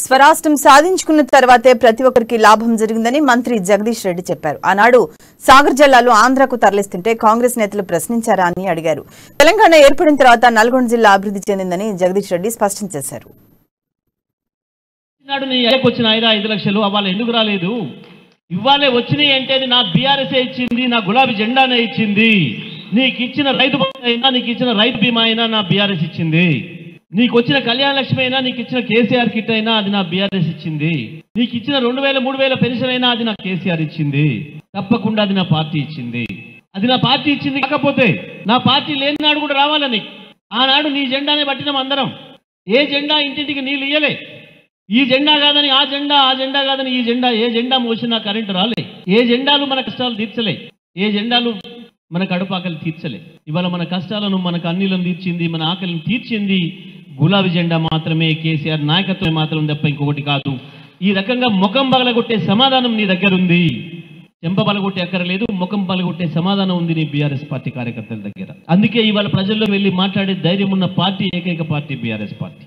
స్వరాష్ట్రం సాధించుకున్న తర్వాతే ప్రతి ఒక్కరికి లాభం జరిగిందని మంత్రి జగదీష్ రెడ్డి చెప్పారు. ఆనాడు సాగర్ జిల్లాలో ఆంధ్రాకు తరలిస్తుంటే కాంగ్రెస్ నేతలు ప్రశ్నించారా అని అడిగారు. తెలంగాణ ఏర్పడిన తర్వాత నల్గొండ జిల్లా అభివృద్ధి చెందిందని జగదీష్ రెడ్డి స్పష్టం చేశారు. ఇవ్వాలే వచ్చినాయి అంటే అది నా బీఆర్ఎస్ ఇచ్చింది, నా గులాబీ జెండానే ఇచ్చింది. నీకు ఇచ్చిన రైతు అయినా, నీకు ఇచ్చిన రైతు బీమా అయినా నా బీఆర్ఎస్ ఇచ్చింది. నీకు వచ్చిన కళ్యాణ లక్ష్మి అయినా, నీకు ఇచ్చిన కేసీఆర్ కిట్ అయినా అది నా బీఆర్ఎస్ ఇచ్చింది. నీకు ఇచ్చిన 2000, 3000 పెన్షన్ అయినా అది నా కేసీఆర్ ఇచ్చింది. తప్పకుండా అది నా పార్టీ ఇచ్చింది. అది నా పార్టీ ఇచ్చింది కాకపోతే నా పార్టీ లేని నాడు కూడా రావాలని ఆనాడు నీ జెండానే పట్టినాం అందరం. ఏ జెండా ఇంటింటికి నీళ్ళు ఇయ్యలే. ఈ జెండా కాదని ఆ జెండా, ఆ జెండా కాదని ఈ జెండా, ఏ జెండా మోసినా కరెంటు రాలే. ఏ జెండాలు మన కష్టాలు తీర్చలే. ఏ జెండాలు మన కడుపాకలు తీర్చలే. ఇవాళ మన కష్టాలను, మన కన్నీళ్ళను తీర్చింది, మన ఆకలిని తీర్చింది గులాబీ జెండా మాత్రమే, కేసీఆర్ నాయకత్వం మాత్రం తప్ప ఇంకొకటి కాదు. ఈ రకంగా ముఖం పగలగొట్టే సమాధానం నీ దగ్గర ఉంది. చెంప పగలగొట్టే అక్కర్లేదు, ముఖం పగలగొట్టే సమాధానం ఉంది నీ బీఆర్ఎస్ పార్టీ కార్యకర్తల దగ్గర. అందుకే ఇవాళ ప్రజల్లో వెళ్ళి మాట్లాడే ధైర్యం ఉన్న పార్టీ ఏకైక పార్టీ బీఆర్ఎస్ పార్టీ.